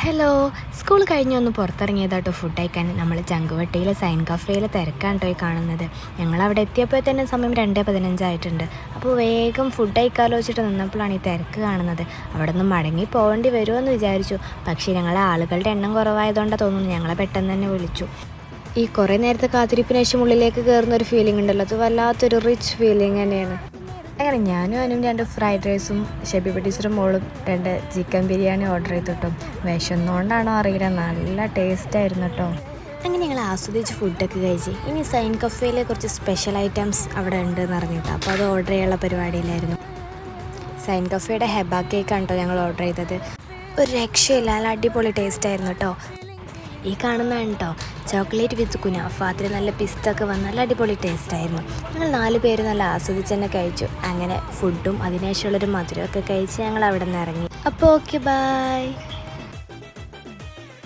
Hello, school കഴിഞ്ഞൊന്ന് പുറത്തിറങ്ങിയതാട്ടോ food കഴിക്കാൻ. നമ്മൾ ചങ്കുവട്ടിയിലെ sign കഫേയിലെ തിരക്കാണ് കേട്ടോ കാണുന്നത്. ഞങ്ങളവിടെ എത്തിയപ്പോൾ തന്നെ സമയം 2:15 ആയിട്ടുണ്ട്. അപ്പോൾ വേഗം ഫുഡ് കഴിക്കാലോചിച്ചിട്ട് നിന്നപ്പോഴാണ് ഈ തിരക്ക് കാണുന്നത്. അവിടെ നിന്ന് മടങ്ങി പോകേണ്ടി വരുമോ എന്ന് വിചാരിച്ചു. പക്ഷേ ഞങ്ങളെ ആളുകളുടെ എണ്ണം കുറവായതുകൊണ്ടാണ് തോന്നുന്നു ഞങ്ങളെ പെട്ടെന്ന് തന്നെ വിളിച്ചു. ഈ കുറേ നേരത്തെ കാത്തിരിപ്പിന് ശേഷം ഉള്ളിലേക്ക് കയറുന്ന ഒരു ഫീലിംഗ് ഉണ്ടല്ലോ, അത് വല്ലാത്തൊരു റിച്ച് ഫീലിംഗ് തന്നെയാണ്. അങ്ങനെ ഞാനും അവനും 2 ഫ്രൈഡ് റൈസും ഷെബി ടീച്ചറും മോളും 2 ചിക്കൻ ബിരിയാണി ഓർഡർ ചെയ്തിട്ടോ. വിശന്നുകൊണ്ടാണോ അറിയില്ല, നല്ല ടേസ്റ്റായിരുന്നു കേട്ടോ. അങ്ങനെ ഞങ്ങൾ ആസ്വദിച്ച് ഫുഡൊക്കെ കഴിച്ച് ഇനി സൈൻ കഫേയിലെ കുറച്ച് സ്പെഷ്യൽ ഐറ്റംസ് അവിടെ ഉണ്ടെന്ന് അറിഞ്ഞിട്ട് അപ്പോൾ അത് ഓർഡർ ചെയ്യാനുള്ള പരിപാടിയിലായിരുന്നു. സൈൻ കഫേയുടെ ഹെബ കേക്കാണ് കേട്ടോ ഞങ്ങൾ ഓർഡർ ചെയ്തത്. ഒരു രക്ഷയില്ല, നല്ല അടിപൊളി ടേസ്റ്റായിരുന്നു കേട്ടോ. ഈ കാണുന്നതാണ് കേട്ടോ ചോക്ലേറ്റ് വിത്ത് കുനാഫ. അതിൽ നല്ല പിസ്തൊക്കെ വന്ന് നല്ല അടിപൊളി ടേസ്റ്റായിരുന്നു. ഞങ്ങൾ 4 പേര് നല്ല ആസ്വദിച്ച് തന്നെ കഴിച്ചു. അങ്ങനെ ഫുഡും അതിനുശേഷമുള്ളൊരു മധുരമൊക്കെ കഴിച്ച് ഞങ്ങൾ അവിടെ നിന്ന് ഇറങ്ങി. അപ്പോൾ ഓക്കെ, ബൈ.